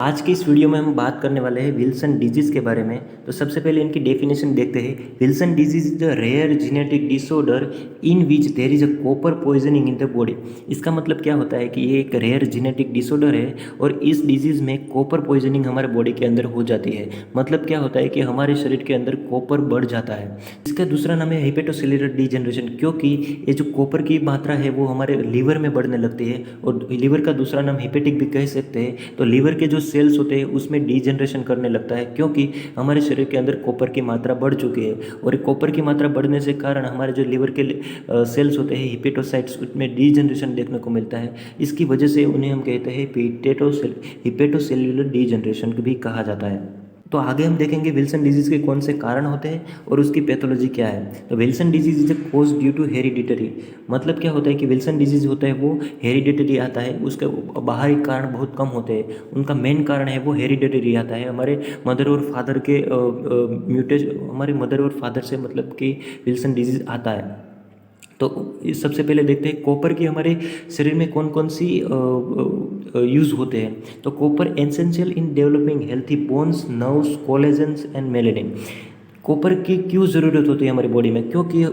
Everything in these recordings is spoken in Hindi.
आज की इस वीडियो में हम बात करने वाले हैं विल्सन डिजीज़ के बारे में। तो सबसे पहले इनकी डेफिनेशन देखते हैं। Wilson disease is the rare genetic disorder in which there is a copper poisoning in the body. इसका मतलब क्या होता है कि ये एक रेयर जेनेटिक डिसऑर्डर है और इस डिजीज़ में कॉपर पॉइजनिंग हमारे बॉडी के अंदर हो जाती है। मतलब क्या होता है कि हमारे शरीर के अंदर कॉपर बढ़ जाता है। इसका दूसरा नाम है हेपेटोसेलुलर डीजनरेशन, क्योंकि ये जो कॉपर की मात्रा है वो हमारे लीवर में बढ़ने लगती है और लीवर का दूसरा नाम हेपेटिक भी कह सकते हैं। तो लीवर के जो सेल्स होते हैं उसमें डीजनरेशन करने लगता है, क्योंकि हमारे शरीर के अंदर कॉपर की मात्रा बढ़ चुकी है और कॉपर की मात्रा बढ़ने से कारण हमारे जो लीवर के सेल्स होते हैं हिपेटोसाइट्स, उसमें डीजनरेशन देखने को मिलता है। इसकी वजह से उन्हें हम कहते हैं हिपेटोसेल्युलर डीजनरेशन भी कहा जाता है। तो आगे हम देखेंगे विल्सन डिजीज़ के कौन से कारण होते हैं और उसकी पैथोलॉजी क्या है। तो Wilson disease is a cause due to hereditary. मतलब क्या होता है कि विल्सन डिजीज होता है वो हेरिडिटरी आता है, उसके बाहरी कारण बहुत कम होते हैं। उनका मेन कारण है वो हेरिडिटरी आता है, हमारे मदर और फादर के हमारे मदर और फादर से मतलब कि विल्सन डिजीज़ आता है। तो सबसे पहले देखते हैं कॉपर की हमारे शरीर में कौन कौन सी यूज़ होते हैं। तो copper essential in developing healthy bones, nerves, collagens and melanin. Copper की क्यों ज़रूरत होती है हमारी बॉडी में? क्योंकि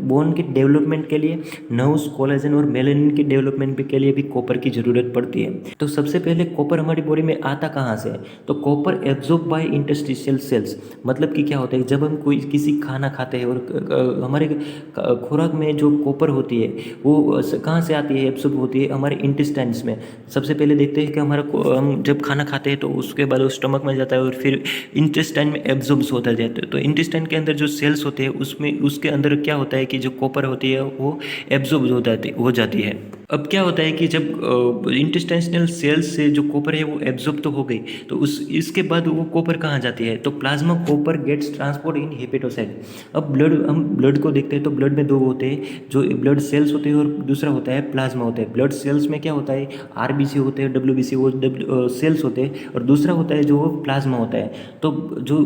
बोन के डेवलपमेंट के लिए, नर्व्स, कोलेजन और मेलेनिन के डेवलपमेंट के लिए भी कॉपर की ज़रूरत पड़ती है। तो सबसे पहले कॉपर हमारी बॉडी में आता कहाँ से? तो copper absorb by interstitial cells. मतलब कि क्या होता है, जब हम कोई किसी खाना खाते हैं और हमारे खुराक में जो कॉपर होती है वो कहाँ से आती है, एब्जॉर्ब होती है हमारे इंटेस्टाइन्स में। सबसे पहले देखते हैं कि हम जब खाना खाते हैं तो उसके बाद वो स्टमक में जाता है और फिर इंटेस्टाइन में एब्जॉर्ब होता जाता है। तो इंटेस्टाइन के अंदर जो सेल्स होते हैं उसमें उसके अंदर क्या होता है कि जो कॉपर होती है वो एब्जॉर्ब हो जाती है। अब क्या होता है कि जब इंटेस्टाइनल सेल्स से जो कॉपर है वो एब्जॉर्ब तो हो गई, तो इसके बाद वो कॉपर कहाँ जाती है? तो plasma copper gets transport in hepatocyte. अब हम ब्लड को देखते हैं तो ब्लड में दो होते हैं, जो ब्लड सेल्स होते हैं और दूसरा होता है प्लाज्मा होता है। ब्लड सेल्स में क्या होता है, आरबीसी होते हैं, डब्ल्यूबीसी वो सेल्स होते हैं और दूसरा होता है जो प्लाज्मा होता है। तो जो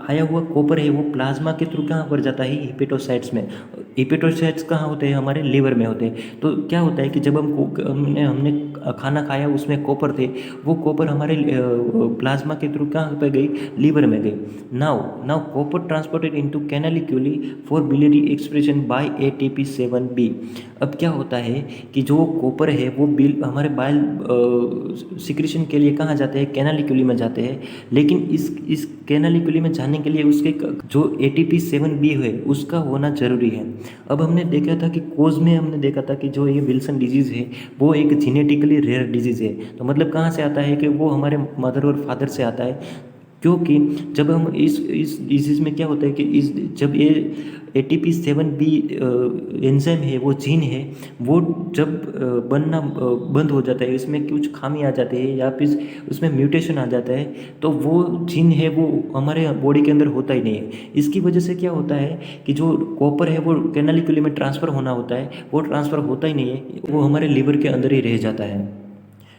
आया हुआ कॉपर है वो प्लाज्मा के थ्रू कहाँ पर जाता है? हिपेटोसाइट्स में। हिपेटोसाइट्स कहाँ होते हैं? हमारे लीवर में होते हैं। तो क्या होता है कि जब हमने खाना खाया उसमें कॉपर थे, वो कॉपर हमारे प्लाज्मा के थ्रू कहाँ पे गई? लीवर में गई। Now now copper transported into canaliculi for biliary expression by ATP7B। अब क्या होता है कि जो कॉपर है वो हमारे बाइल सिक्रेशन के लिए कहाँ जाते हैं? कैनालिक्यूली में जाते हैं। लेकिन इस कैनालिक्यूली में जाने के लिए उसके जो ATP7B है उसका होना जरूरी है। अब हमने देखा था कि कोज में हमने देखा था कि जो ये विल्सन डिजीज़ है वो एक जेनेटिकली रेयर डिजीज़ है। तो मतलब कहाँ से आता है कि वो हमारे मदर और फादर से आता है। क्योंकि जब हम इस डिजीज़ में क्या होता है कि जब ये ATP7B एंजाइम है, वो जीन है, वो जब बनना बंद हो जाता है, इसमें कुछ खामी आ जाती है या फिर उसमें म्यूटेशन आ जाता है, तो वो जीन है वो हमारे बॉडी के अंदर होता ही नहीं है। इसकी वजह से क्या होता है कि जो कॉपर है वो कैनालिक्यूली में ट्रांसफ़र होना होता है, वो ट्रांसफ़र होता ही नहीं है, वो हमारे लीवर के अंदर ही रह जाता है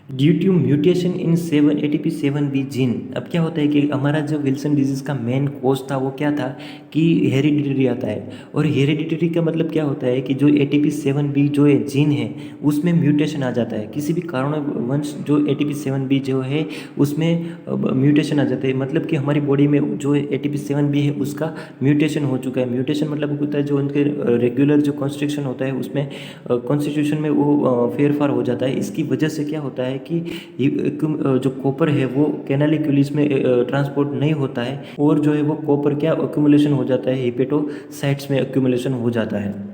due to mutation in ATP7B gene. अब क्या होता है कि हमारा जो विल्सन डिजीज़ का मेन कोज था वो क्या था कि हेरिडिटरी आता है। और हेरिडिटरी का मतलब क्या होता है कि जो ATP7B जो है जीन है उसमें म्यूटेशन आ जाता है, किसी भी कारणवश जो ATP7B जो है उसमें म्यूटेशन आ जाता है। मतलब कि हमारी बॉडी में जो ATP7B है उसका म्यूटेशन हो चुका है। म्यूटेशन मतलब होता है जो उनके रेगुलर जो कॉन्स्ट्रिक्शन होता है उसमें कॉन्स्टिट्यूशन में वो फेरफार हो जाता है। इसकी वजह से क्या होता है कि जो कॉपर है वो कैनालिक्यूलिस में ट्रांसपोर्ट नहीं होता है और जो है वो कॉपर क्या एक्यूमुलेशन हो जाता है, हिपेटोसाइट्स में एक्यूमुलेशन हो जाता है।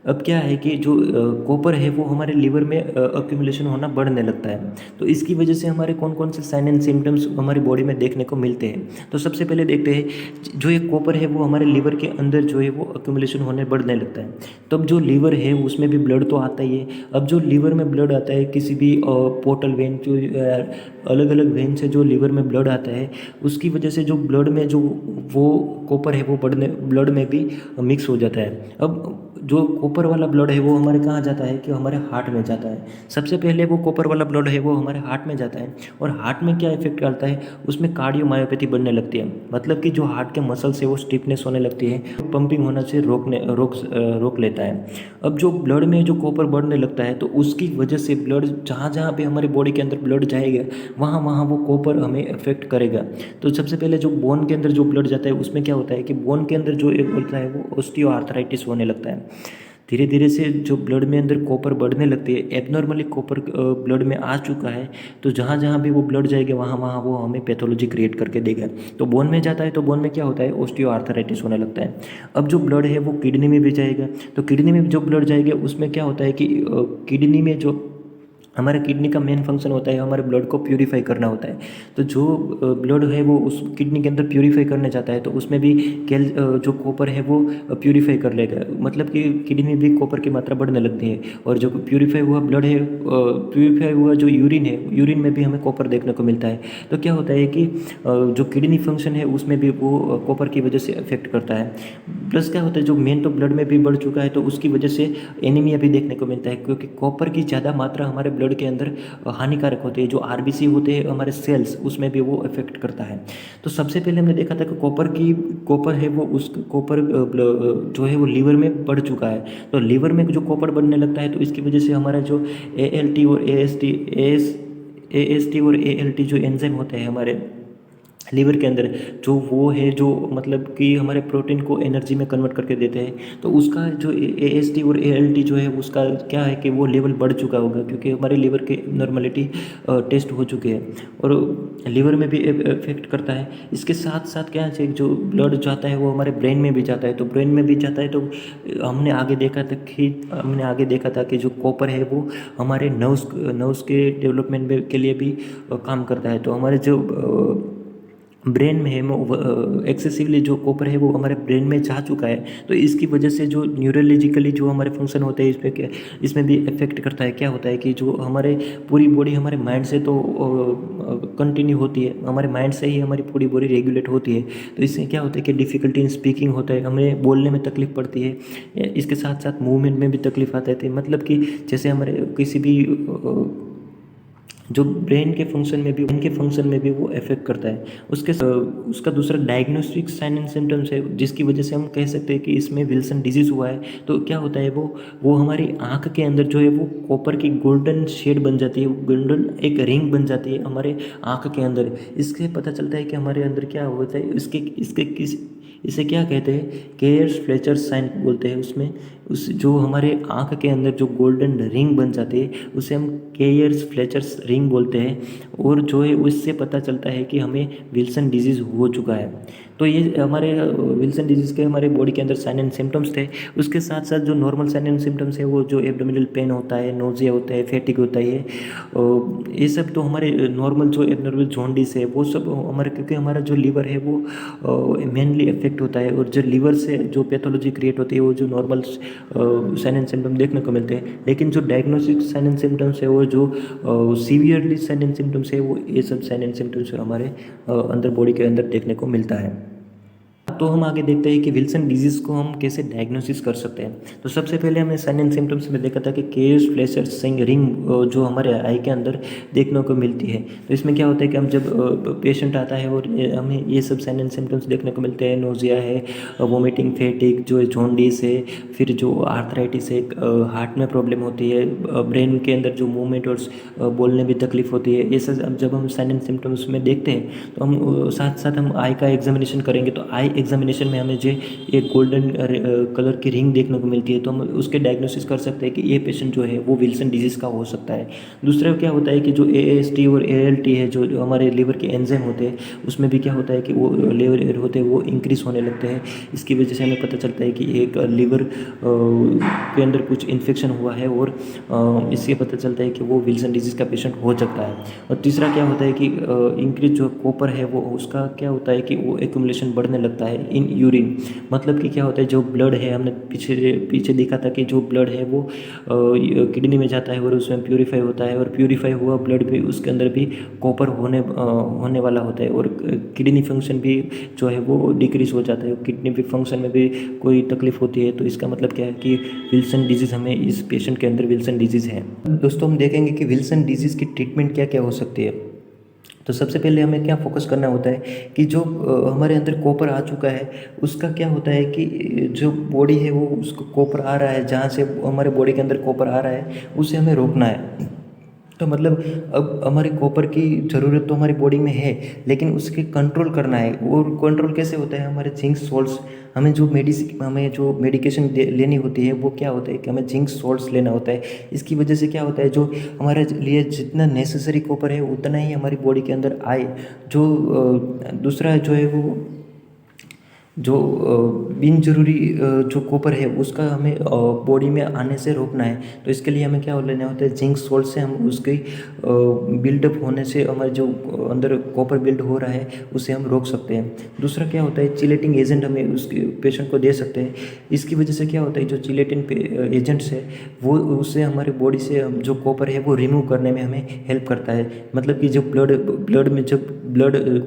अब क्या है कि जो कॉपर है वो हमारे लीवर में एक्यूमुलेशन होना बढ़ने लगता है। तो इसकी वजह से हमारे कौन कौन से साइन एंड सिम्टम्स हमारी बॉडी में देखने को मिलते हैं। तो सबसे पहले देखते हैं, जो ये कॉपर है वो हमारे लीवर के अंदर जो है वो एक्यूमुलेशन होने बढ़ने लगता है। तब जो लीवर है उसमें भी ब्लड तो आता ही है। अब जो लीवर में ब्लड आता है किसी भी पोर्टल वेन, जो अलग अलग वेन से जो लीवर में ब्लड आता है, उसकी वजह से जो ब्लड में जो वो कॉपर है वो ब्लड में भी मिक्स हो जाता है। अब जो कॉपर वाला ब्लड है वो हमारे कहाँ जाता है कि हमारे हार्ट में जाता है। सबसे पहले वो कॉपर वाला ब्लड है वो हमारे हार्ट में जाता है, और हार्ट में क्या इफेक्ट करता है, उसमें कार्डियोमायोपैथी बढ़ने लगती है, मतलब कि जो हार्ट के मसल्स है वो स्टिफनेस होने लगती है, पंपिंग होना से रोक लेता है। अब जो ब्लड में जो कॉपर बढ़ने लगता है तो उसकी वजह से ब्लड जहाँ जहाँ पे हमारे बॉडी के अंदर ब्लड जाएगा वहाँ वहाँ वो कॉपर हमें अफेक्ट करेगा। तो सबसे पहले जो बोन के अंदर जो ब्लड जाता है उसमें क्या होता है कि बोन के अंदर जो एक होता है वो ऑस्टियो आर्थराइटिस होने लगता है। धीरे धीरे से जो ब्लड में अंदर कॉपर बढ़ने लगती है, एबनॉर्मली कॉपर ब्लड में आ चुका है, तो जहाँ जहाँ भी वो ब्लड जाएगा वहाँ वहाँ वो हमें पैथोलॉजी क्रिएट करके देगा। तो बोन में जाता है तो बोन में क्या होता है, ऑस्टियो आर्थराइटिस होने लगता है। अब जो ब्लड है वो किडनी में भी जाएगा, तो किडनी में जो ब्लड जाएगा उसमें क्या होता है कि किडनी में जो हमारे किडनी का मेन फंक्शन होता है हमारे ब्लड को प्यूरीफाई करना होता है। तो जो ब्लड है वो उस किडनी के अंदर प्यूरीफाई करने जाता है तो उसमें भी जो कॉपर है वो प्यूरीफाई कर लेगा, मतलब कि किडनी में भी कॉपर की मात्रा बढ़ने लगती है। और जो प्यूरीफाई हुआ ब्लड है, प्यूरीफाई हुआ जो यूरिन है, यूरिन में भी हमें कॉपर देखने को मिलता है। तो क्या होता है कि जो किडनी फंक्शन है उसमें भी वो कॉपर की वजह से अफेक्ट करता है। प्लस क्या होता है, जो मेन तो ब्लड में भी बढ़ चुका है तो उसकी वजह से एनीमिया भी देखने को मिलता है, क्योंकि कॉपर की ज़्यादा मात्रा हमारे ब्लड के अंदर हानिकारक होती है। जो आरबीसी होते हैं हमारे सेल्स उसमें भी वो इफेक्ट करता है। तो सबसे पहले हमने देखा था कि कॉपर है वो उस कॉपर जो है वो लीवर में बढ़ चुका है। तो लीवर में जो कॉपर बढ़ने लगता है तो इसकी वजह से हमारा जो ALT और AST और ALT जो एंजाइम होते हैं हमारे लीवर के अंदर, जो वो है जो मतलब कि हमारे प्रोटीन को एनर्जी में कन्वर्ट करके देते हैं, तो उसका जो AST और ALT जो है उसका क्या है कि वो लेवल बढ़ चुका होगा, क्योंकि हमारे लीवर के नॉर्मलिटी टेस्ट हो चुके हैं और लीवर में भी इफेक्ट करता है। इसके साथ साथ क्या है, जो ब्लड जाता है वो हमारे ब्रेन में भी जाता है। तो ब्रेन में भी जाता है तो हमने आगे देखा था कि जो कॉपर है वो हमारे नर्व्स के डेवलपमेंट के लिए भी काम करता है। तो हमारे जो ब्रेन में है वो एक्सेसिवली जो कॉपर है वो हमारे ब्रेन में जा चुका है, तो इसकी वजह से जो न्यूरोलॉजिकली जो हमारे फंक्शन होते हैं इसमें भी इफेक्ट करता है। क्या होता है कि जो हमारे पूरी बॉडी हमारे माइंड से तो कंटिन्यू होती है, हमारे माइंड से ही हमारी पूरी बॉडी रेगुलेट होती है। तो इससे क्या होता है कि डिफ़िकल्टी इन स्पीकिंग होता है, हमें बोलने में तकलीफ पड़ती है, इसके साथ साथ मूवमेंट में भी तकलीफ आती है। मतलब कि जैसे हमारे किसी भी जो ब्रेन के फंक्शन में भी वो इफेक्ट करता है। उसका दूसरा डायग्नोस्टिक साइन एंड सिम्टम्स है, जिसकी वजह से हम कह सकते हैं कि इसमें विल्सन डिजीज़ हुआ है। तो क्या होता है, वो हमारी आँख के अंदर जो है वो कॉपर की गोल्डन शेड बन जाती है, गोल्डन एक रिंग बन जाती है हमारे आँख के अंदर। इससे पता चलता है कि हमारे अंदर क्या होता है। इसे क्या कहते हैं, केयर्स फ्लेचर साइन बोलते हैं। उसमें उस जो हमारे आँख के अंदर जो गोल्डन रिंग बन जाती है उसे हम केयर्स फ्लेचर्स रिंग बोलते हैं, और जो है उससे पता चलता है कि हमें विल्सन डिजीज़ हो चुका है। तो ये हमारे विल्सन डिजीज़ के हमारे बॉडी के अंदर साइन एंड सिम्टम्स थे। उसके साथ साथ जो नॉर्मल साइन एंड सिम्टम्स है वो जो एब्डोमिनल पेन होता है, नोजिया होता है, फैटिग होता है, ये सब तो हमारे नॉर्मल जो एब्नॉर्मल जॉन्डिस है वो सब हमारे, क्योंकि हमारा जो लीवर है वो मेनली इफेक्ट होता है, और जो लीवर से जो पैथोलॉजी क्रिएट होती है वो जो नॉर्मल साइन एंड सिम्टम देखने को मिलते हैं। लेकिन जो डायग्नोस्टिक साइन एंड सिम्टम्स है वो जो सीवियरली साइन एंड सिम्टम्स है वो ये सब साइन एंड सिम्टम्स हमारे अंदर बॉडी के अंदर देखने को मिलता है। तो हम आगे देखते हैं कि विल्सन डिजीज़ को हम कैसे डायग्नोसिस कर सकते हैं। तो सबसे पहले हमने साइन एंड सिम्टम्स में देखा था कि केयर्स फ्लेचर रिंग जो हमारे आई के अंदर देखने को मिलती है। तो इसमें क्या होता है कि हम जब पेशेंट आता है और हमें ये सब साइन एंड सिम्टम्स देखने को मिलते हैं, नोजिया है, वोमिटिंग, फैटिग, जो जॉन्डिस है, फिर जो आर्थराइटिस है, हार्ट में प्रॉब्लम होती है, ब्रेन के अंदर जो मूवमेंट और बोलने में तकलीफ होती है, ये सब जब हम साइन एंड सिम्टम्स में देखते हैं तो हम साथ साथ हम आई का एग्जामिनेशन करेंगे। तो आई एग्जामिनेशन में हमें जो एक गोल्डन कलर की रिंग देखने को मिलती है, तो हम उसके डायग्नोसिस कर सकते हैं कि ये पेशेंट जो है वो विल्सन डिजीज़ का हो सकता है। दूसरा क्या होता है कि जो AST और ALT है, जो हमारे लीवर के एंजाइम होते हैं, उसमें भी क्या होता है कि वो लेवल होते हैं वो इंक्रीज़ होने लगते हैं। इसकी वजह से हमें पता चलता है कि एक लीवर के अंदर कुछ इन्फेक्शन हुआ है, और इससे पता चलता है कि वो विल्सन डिजीज़ का पेशेंट हो सकता है। और तीसरा क्या होता है कि इंक्रीज जो कॉपर है वो उसका क्या होता है कि वो एक्यूमुलेशन बढ़ने लगता है। है इन यूरिन। मतलब कि क्या होता है, जो ब्लड है, हमने पीछे पीछे देखा था कि जो ब्लड है वो किडनी में जाता है और उसमें प्यूरीफाई होता है, और प्यूरीफाई हुआ ब्लड भी उसके अंदर भी कॉपर होने वाला होता है, और किडनी फंक्शन भी जो है वो डिक्रीज हो जाता है, किडनी भी फंक्शन में भी कोई तकलीफ होती है। तो इसका मतलब क्या है कि विल्सन डिजीज़ हमें इस पेशेंट के अंदर विल्सन डिजीज़ है। दोस्तों हम देखेंगे कि विल्सन डिजीज़ की ट्रीटमेंट क्या क्या हो सकती है। तो सबसे पहले हमें क्या फोकस करना होता है कि जो हमारे अंदर कॉपर आ चुका है उसका क्या होता है कि जो बॉडी है वो उसको कॉपर आ रहा है, जहाँ से हमारे बॉडी के अंदर कॉपर आ रहा है उसे हमें रोकना है। तो मतलब अब हमारे कॉपर की ज़रूरत तो हमारी बॉडी में है, लेकिन उसके कंट्रोल करना है। और कंट्रोल कैसे होता है, हमारे जिंक सॉल्ट्स, हमें जो मेडिकेशन लेनी होती है वो क्या होता है कि हमें जिंक सॉल्ट्स लेना होता है। इसकी वजह से क्या होता है, जो हमारे लिए जितना नेसेसरी कॉपर है उतना ही हमारी बॉडी के अंदर आए। जो दूसरा जो है वो जो बिन ज़रूरी जो कॉपर है उसका हमें बॉडी में आने से रोकना है। तो इसके लिए हमें क्या लेना होता है, जिंक सॉल्ट से हम उसके बिल्डअप होने से हमारे जो अंदर कॉपर बिल्ड हो रहा है उसे हम रोक सकते हैं। दूसरा क्या होता है, चिलेटिंग एजेंट हमें उसके पेशेंट को दे सकते हैं। इसकी वजह से क्या होता है, जो चिलेटिंग एजेंट्स है वो उससे हमारे बॉडी से जो कॉपर है वो रिमूव करने में हमें हेल्प करता है। मतलब कि जो ब्लड में जब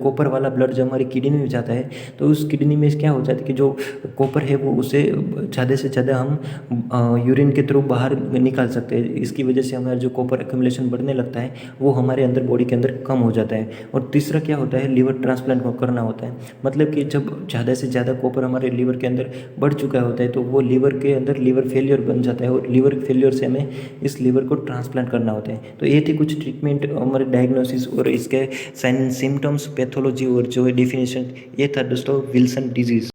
कॉपर वाला ब्लड जब हमारी किडनी में जाता है तो उस किडनी में क्या हो जाता है कि जो कॉपर है वो उसे ज़्यादा से ज़्यादा हम यूरिन के थ्रू बाहर निकाल सकते हैं। इसकी वजह से हमारा जो कॉपर एक्यूमुलेशन बढ़ने लगता है वो हमारे अंदर बॉडी के अंदर कम हो जाता है। और तीसरा क्या होता है, लिवर ट्रांसप्लांट करना होता है। मतलब कि जब ज़्यादा से ज़्यादा कॉपर हमारे लीवर के अंदर बढ़ चुका होता है तो वो लीवर के अंदर लीवर फेलियर बन जाता है, और लीवर फेलियर से हमें इस लीवर को ट्रांसप्लांट करना होता है। तो ये थी कुछ ट्रीटमेंट, हमारे डायग्नोसिस और इसके साइन सिम्टम्स, पैथोलॉजी और जो डेफिनेशन। ये था दोस्तों विल्सन डिजीज़।